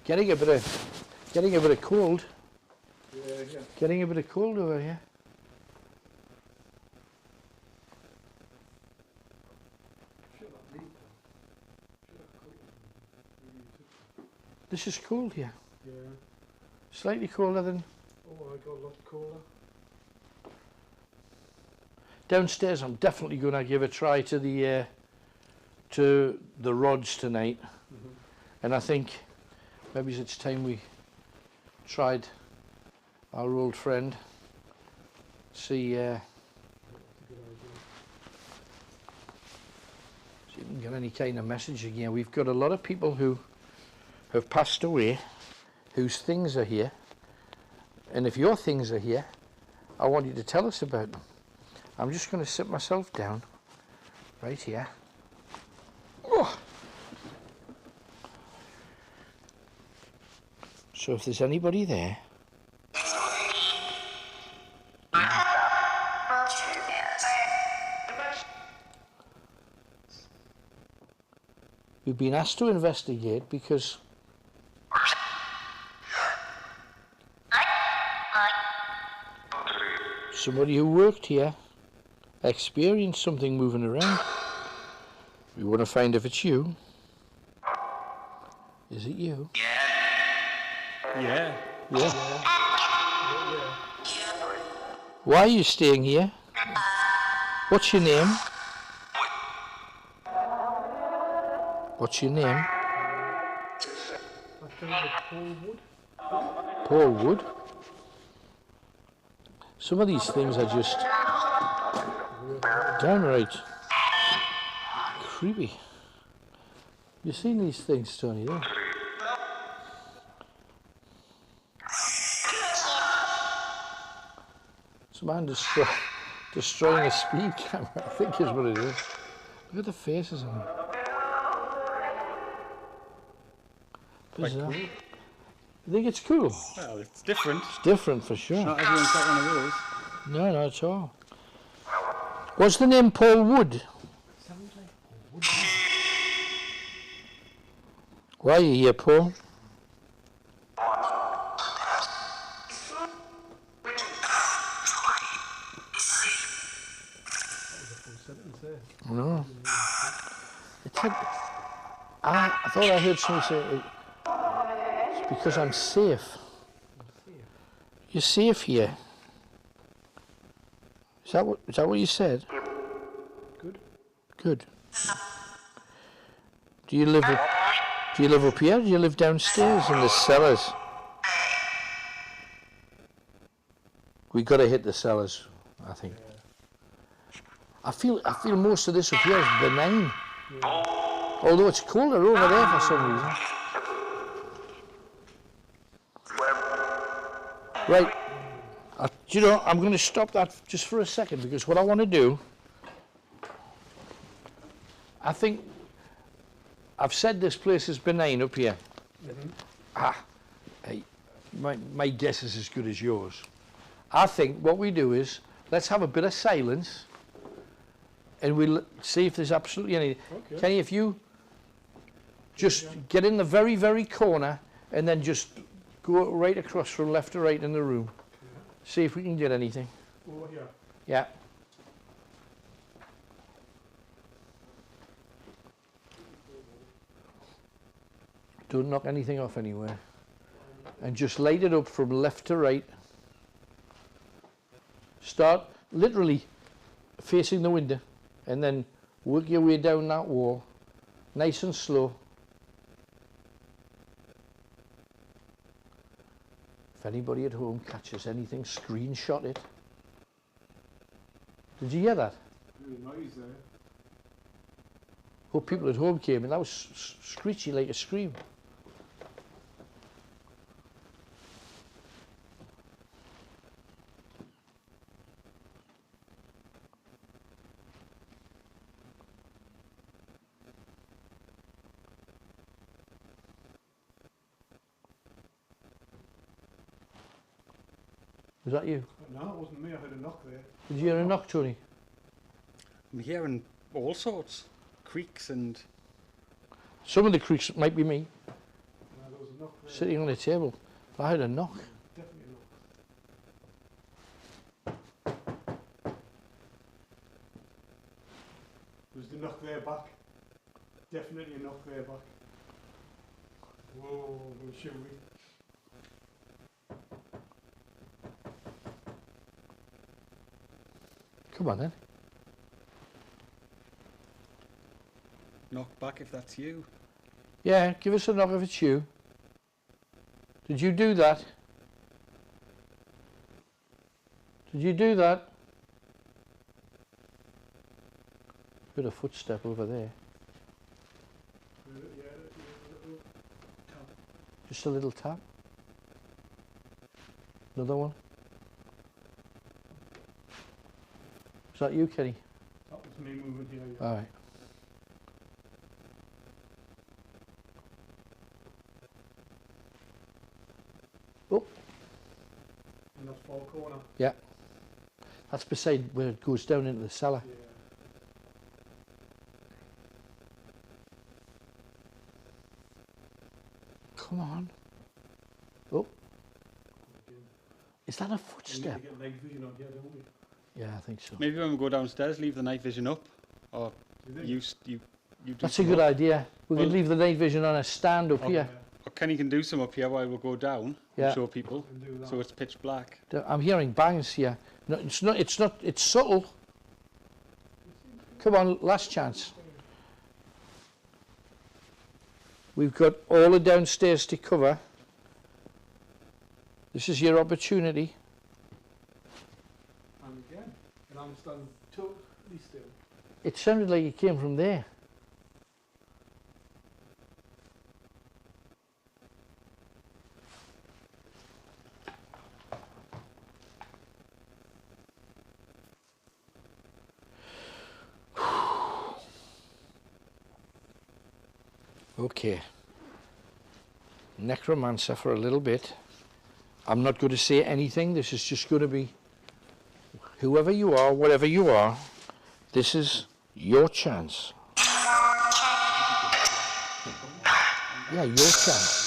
A: Getting a bit of cold.
B: Yeah, yeah.
A: Getting a bit of cold over here. This is cold here.
B: Yeah.
A: Slightly colder than
B: Oh, I got a lot colder.
A: downstairs. I'm definitely going to give a try to the rods tonight, and I think maybe it's time we tried our old friend. See,
B: That's a good idea.
A: see if we can get any kind of message again. We've got a lot of people who have passed away, whose things are here, and if your things are here, I want you to tell us about them. I'm just going to sit myself down right here. Oh. So if there's anybody there, we've been asked to investigate because somebody who worked here experienced something moving around. We want to find if it's you. Is it you?
C: Yeah.
A: Yeah. Why are you staying here? What's your name? What's your name?
B: I think the Paul Wood.
A: Paul Wood. Some of these things are just downright creepy. You've seen these things, Tony, though? Some man destroying a speed camera, I think is what it is. Look at the faces on them. Bizarre.
C: Cool.
A: You think it's cool?
C: Well, it's different.
A: It's different for sure.
C: Not everyone's got one of those.
A: No, not at all. What's the name Paul Wood?
B: Sounds like Paul Wood.
A: Why are you here, Paul? No. I thought I heard somebody say it's because I'm safe. You're safe here. Is that what you said?
B: Good.
A: Good. Do you live up here? Or do you live downstairs in the cellars? We got to hit the cellars, I think. I feel most of this up here is benign.
B: Yeah.
A: Although it's colder over there for some reason. Right. Do you know, I'm going to stop that just for a second because what I want to do, I think I've said this place is benign up here. Hey, my guess is as good as yours. I think what we do is let's have a bit of silence and we'll see if there's absolutely anything.
B: Okay.
A: Kenny, if you just get in the very, very corner and then just go right across from left to right in the room. See if we can get anything.
B: Over here.
A: Yeah. Don't knock anything off anywhere. And just light it up from left to right. Start literally facing the window and then work your way down that wall. Nice and slow. If anybody at home catches anything, screenshot it. Did you hear that?
B: Really noise there.
A: Oh, people at home came and that was screechy like a scream. Was that you?
B: No, it wasn't me. I heard a knock there.
A: Did you hear a knock, Tony?
C: I'm hearing all sorts, creaks and
A: Some of the creaks might be me,
B: No, there was a knock there.
A: sitting on the table. I heard a knock.
B: Definitely a knock. Was the knock there back? Definitely a knock there back. Whoa, well, should we?
A: Come on then.
C: knock back if that's you.
A: Yeah, give us a knock if it's you. Did you do that? Did you do that? Heard a footstep over there. Just a little tap. Another one. Is that you, Kenny?
B: That was me moving here. Yeah.
A: All right. Oh,
B: In that far corner.
A: yeah. That's beside where it goes down into the cellar.
B: Yeah.
A: Come on. Oh,
B: Again.
A: is that a
B: We need to
A: footstep?
B: get night vision on here, don't we?
A: Yeah, I think so.
C: Maybe when we go downstairs, leave the night vision up, or
B: Do you think?
C: you do.
A: That's a
C: some
A: good
C: up.
A: idea. We could
C: Well-
A: leave the night vision on a stand up
C: Okay.
A: here.
C: Or Kenny can do some up here while we go down
A: Yeah.
C: and show people,
B: And do that.
C: so it's pitch black.
A: I'm hearing bangs here. No, it's not. It's not. It's subtle. Come on, last chance. We've got all the downstairs to cover. This is your opportunity.
B: And again. And I'm standing totally still.
A: It sounded like it came from there. Okay. Necromancer for a little bit. I'm not going to say anything. This is just going to be whoever you are, whatever you are, this is your chance. Yeah, your chance.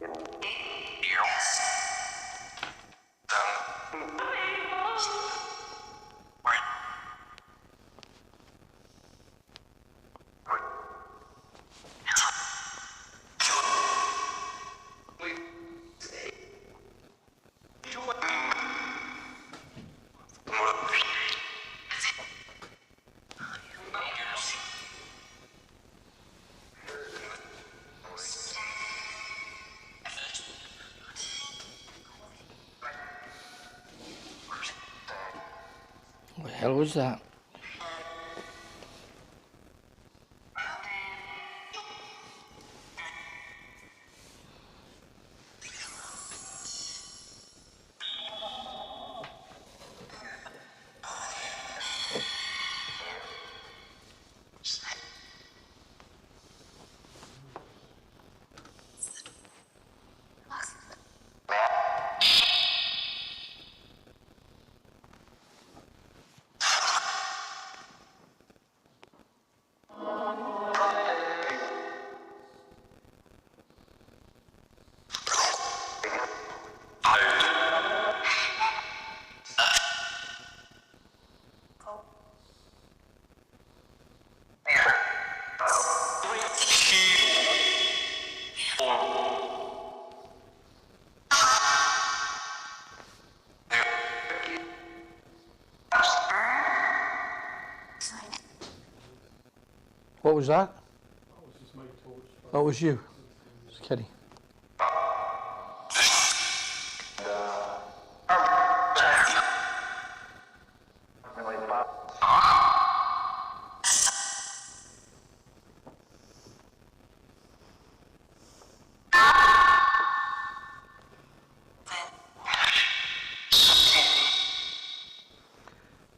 A: What the hell was that? What was that?
B: That was just my torch.
A: That was you. It's Kenny.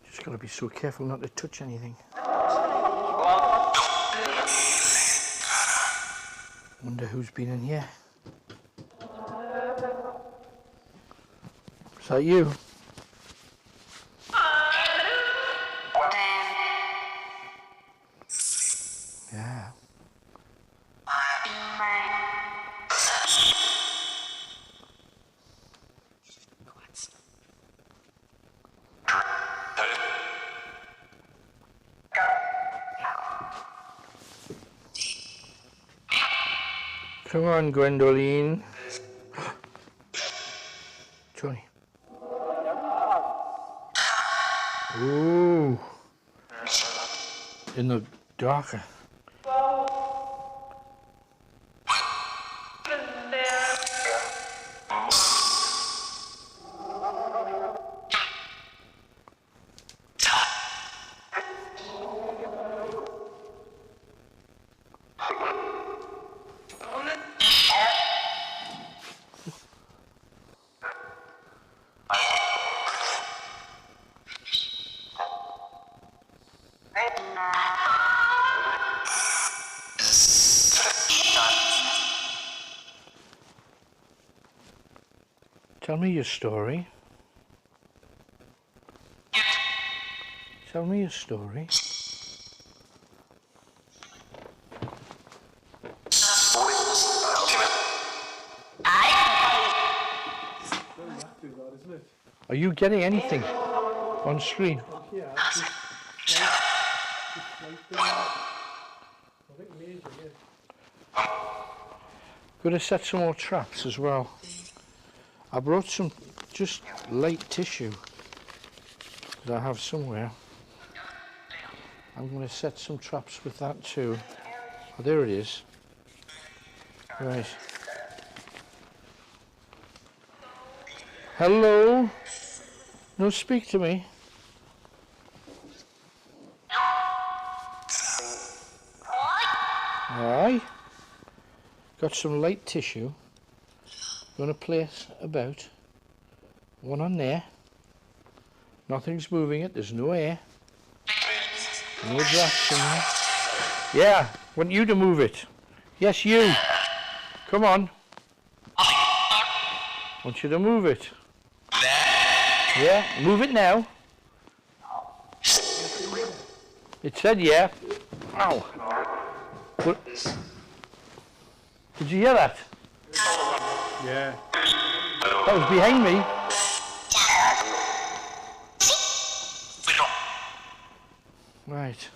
A: Just gotta be so careful not to touch anything. Wonder who's been in here. Is that you? Yeah. Come on, Gwendoline. Johnny. Ooh. In the darker. Tell me your story. Tell me your story. Are you getting anything on screen?
B: Yeah, I think major, yeah.
A: Going to set some more traps as well. I brought some just light tissue that I have somewhere. I'm going to set some traps with that too. Oh, there it is. Right. Hello? No, speak to me. Aye. Got some light tissue. Going to place about one on there. Nothing's moving it. There's no air. No drafts in there. Yeah, want you to move it. Yes, you. Come on. Want you to move it. Yeah, move it now. It said yeah. Ow. What? Did you hear that?
C: Yeah.
A: That was behind me. Right.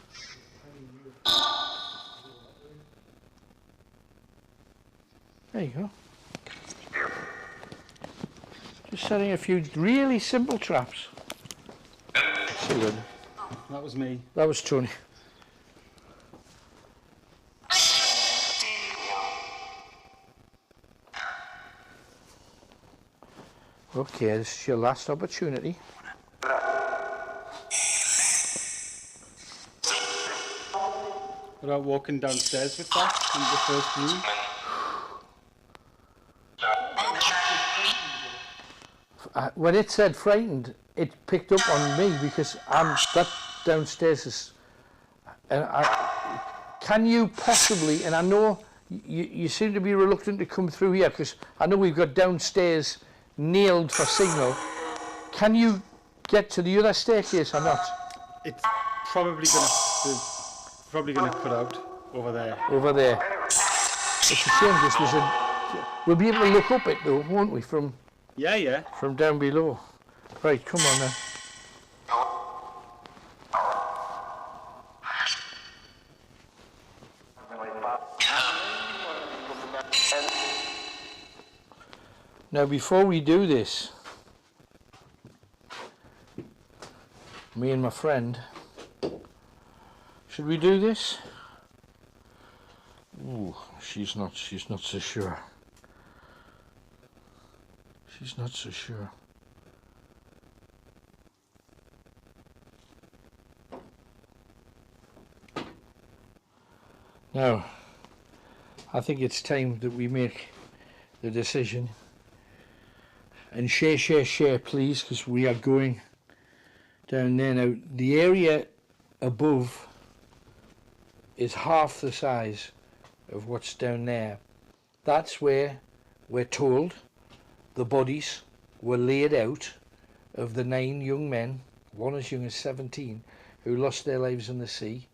A: There you go. Just setting a few really simple traps. So good.
C: That was me.
A: That was Tony. Okay, this is your last opportunity.
C: Without walking downstairs with that in the first room.
A: When it said frightened, it picked up on me because that downstairs is. And can you possibly? And I know you seem to be reluctant to come through here because I know we've got downstairs nailed for signal. Can you get to the other staircase or not?
C: It's probably gonna cut out over there.
A: Over there. It's a shame because we'll be able to look up it though, won't we? From
C: Yeah.
A: From down below. Right, come on then. Now before we do this, me and my friend, should we do this? Ooh, she's not so sure. She's not so sure. Now, I think it's time that we make the decision. And share, please, because we are going down there. Now, the area above is half the size of what's down there. That's where we're told the bodies were laid out of the 9 young men, one as young as 17, who lost their lives in the sea,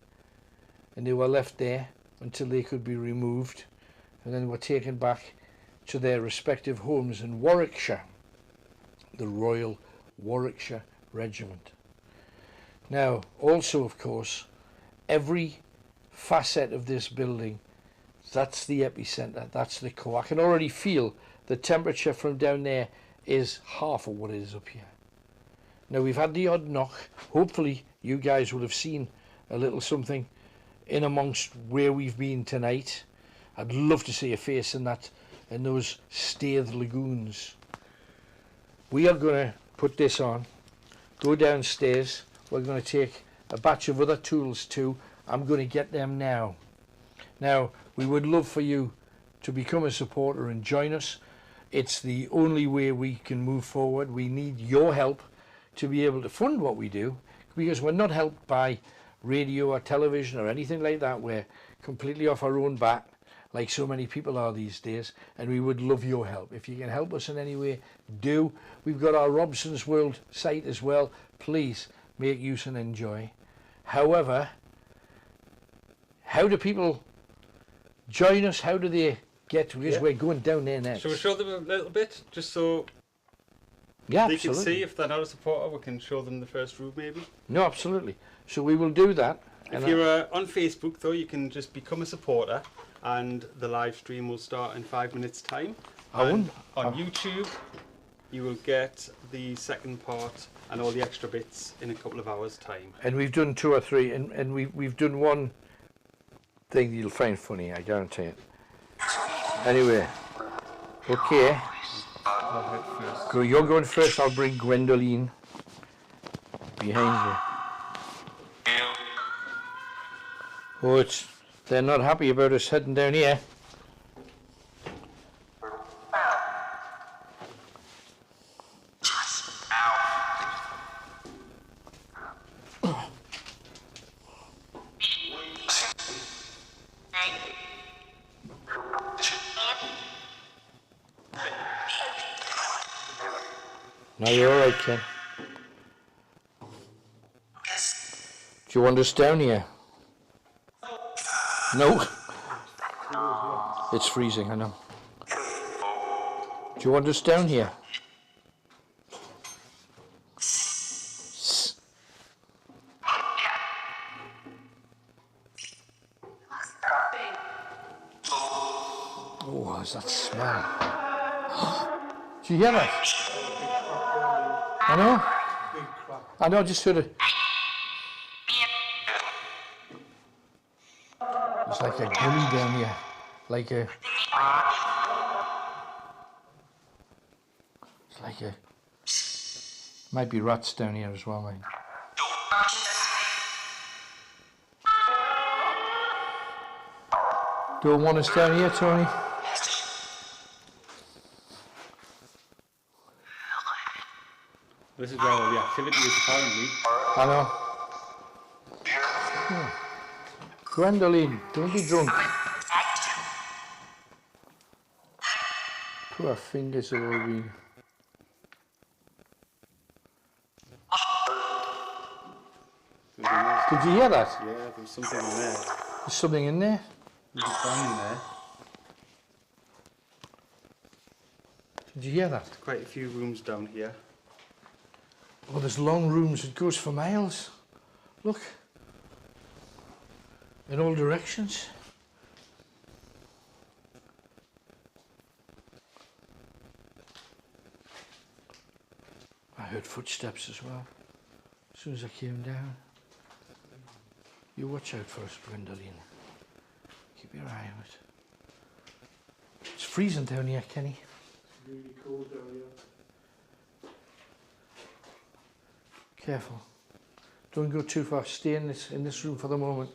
A: and they were left there until they could be removed and then were taken back to their respective homes in Warwickshire, the Royal Warwickshire Regiment. Now, also of course, every facet of this building, that's the epicenter, that's the core. I can already feel the temperature from down there is half of what it is up here. Now we've had the odd knock. Hopefully you guys will have seen a little something in amongst where we've been tonight. I'd love to see a face in those Staithe lagoons. We are going to put this on, go downstairs. We're going to take a batch of other tools too. I'm going to get them now. Now, we would love for you to become a supporter and join us. It's the only way we can move forward. We need your help to be able to fund what we do, because we're not helped by radio or television or anything like that. We're completely off our own bat, like so many people are these days, and we would love your help. If you can help us in any way, do. We've got our Robson's World site as well. Please make use and enjoy. However, how do people join us? How do they get to us? We're going down there next.
C: Shall we show them a little bit, just so they
A: absolutely.
C: can see? If they're not a supporter, we can show them the first room maybe.
A: No, absolutely. So we will do that.
C: If you're on Facebook though, you can just become a supporter, and the live stream will start in 5 minutes time. And on YouTube you will get the second part and all the extra bits in a couple of hours time. And
A: we've done 2 or 3, and we've done one thing you'll find funny, I guarantee it. Anyway, okay.
C: I'll head first.
A: Go, you're going first. I'll bring Gwendoline behind you. Oh, they're not happy about us heading down here. No, you're all right, Ken. Do you want us down here? No. It's freezing, I know. Do you want us down here? Oh, there's that smell. Do you hear that? I know. I know, I just heard it. It's like a gully down here. Like a... It's like a... Might be rats down here as well, mate. Don't want us down here, Tony?
C: This is where all the activity is apparently.
A: I know. Gwendoline, don't be drunk. Poor fingers have all been... Did you hear that?
C: Yeah, there was something in there.
A: There's something in there?
C: There's a bang in there.
A: Did you hear that?
C: There's quite a few rooms down here.
A: Oh, there's long rooms. It goes for miles. Look. In all directions. I heard footsteps as well. As soon as I came down. You watch out for us, Gwendoline. Keep your eye on it. It's freezing down here, Kenny.
B: It's really cold down here.
A: Careful. Don't go too far. Stay in this room for the moment.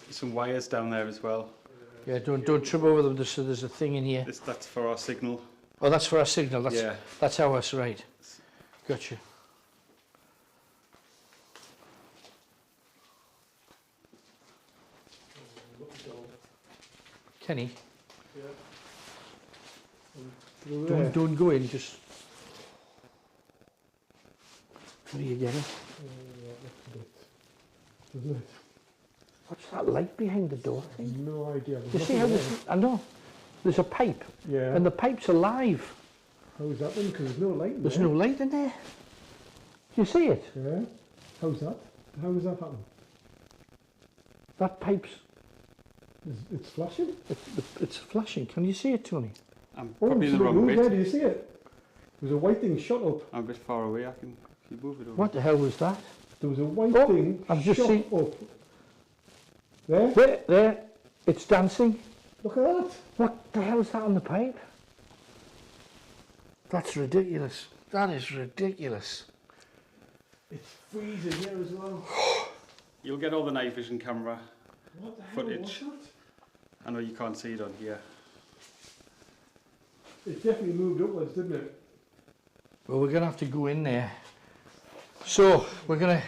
C: There's some wires down there as well.
A: Yeah, don't trip over them. So there's a thing in here.
C: That's for our signal.
A: Oh, that's for our signal.
C: Yeah.
A: That's ours, right? Gotcha. Kenny,
B: Yeah.
A: don't go in. Just how do you get it?
B: Isn't it?
A: What's that light behind the door thing?
B: No idea.
A: You see how this? I know. There's a pipe,
B: Yeah.
A: and the pipe's alive.
B: How is that then? Because there's no light in
A: There's
B: there.
A: no light in there. Do you see it?
B: Yeah. How's that? How does that happen?
A: That pipe's
B: It's flashing?
A: it's flashing. Can you see it, Tony?
C: I'm
B: Oh,
C: probably in the
B: so
C: wrong
B: move there,
C: bit.
B: do you see it? There's a white thing shot up.
C: I'm a bit far away. If you move it over.
A: What the hell was that?
B: There was a white
A: Oh,
B: thing
A: I've just
B: shot
A: seen-
B: up. There?
A: There. It's dancing.
B: Look at that.
A: What the hell is that on the pipe? That's ridiculous. That is ridiculous.
B: It's freezing here as well.
C: You'll get all the night vision camera
B: What the hell?
C: footage.
B: What's that?
C: I know you can't see it on here.
B: It definitely moved upwards, didn't it?
A: Well, we're going to have to go in there. So, we're going to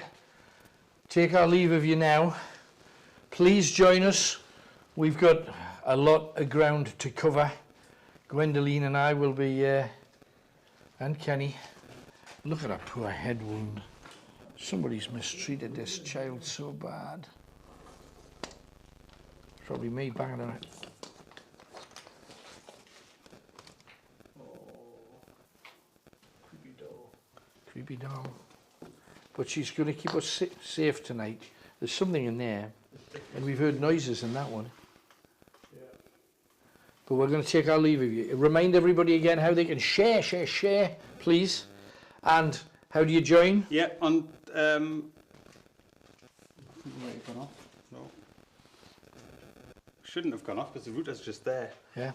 A: take our leave of you now. Please join us. We've got a lot of ground to cover. Gwendoline and I will be, and Kenny. Look at her poor head wound. Somebody's mistreated this child so bad. Probably me banging on it.
B: Creepy doll.
A: Creepy doll. But she's going to keep us safe tonight. There's something in there. And we've heard noises in that one.
B: Yeah.
A: But we're going to take our leave of you. Remind everybody again how they can share, please. And how do you join?
C: Yeah, on might have gone off. No. Shouldn't have gone off because the router's just there.
A: Yeah.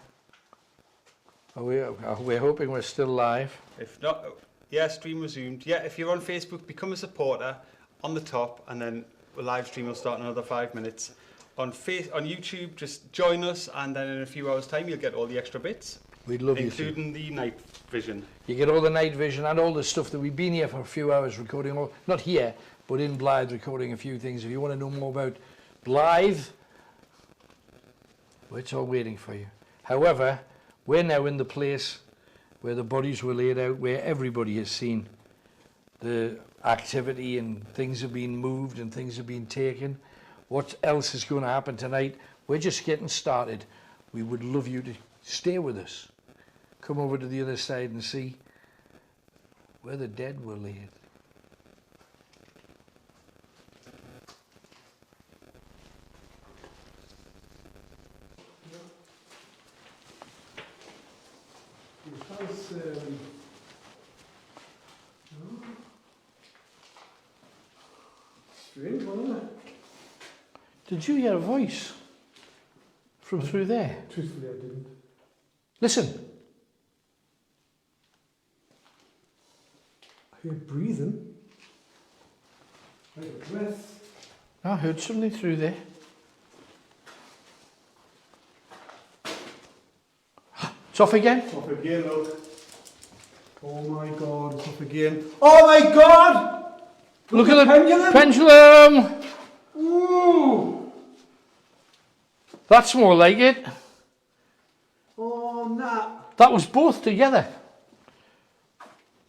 A: We're hoping we're still live.
C: If not, yeah, stream resumed. Yeah, if you're on Facebook, become a supporter on the top, and then the live stream will start in another 5 minutes. On YouTube, just join us, and then in a few hours' time, you'll get all the extra bits,
A: We'd love you to.
C: including the night vision.
A: You get all the night vision and all the stuff that we've been here for a few hours recording, all, not here, but in Blyth recording a few things. If you want to know more about Blyth, well, it's all waiting for you. However, we're now in the place where the bodies were laid out, where everybody has seen the activity and things have been moved and things have been taken. What else is going to happen tonight? We're just getting started. we would love you to stay with us. Come over to the other side and see where the dead were laid.
B: Strange, wasn't it?
A: Did you hear a voice from through there?
B: Truthfully, I didn't.
A: Listen.
B: I hear breathing. Like a breath.
A: I heard something through there. It's off again.
B: It's off again, look. Oh my God, it's off again. Oh my God!
A: Look at the
B: pendulum.
A: Pendulum!
B: Ooh!
A: That's more like it.
B: Oh, nah.
A: That was both together.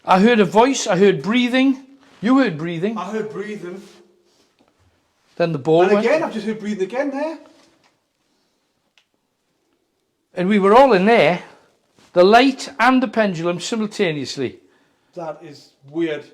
A: I heard a voice, I heard breathing. You heard breathing.
B: I heard breathing.
A: Then the ball
B: And
A: went.
B: again, I've just heard breathing again there.
A: And we were all in there. The light and the pendulum simultaneously.
B: That is weird.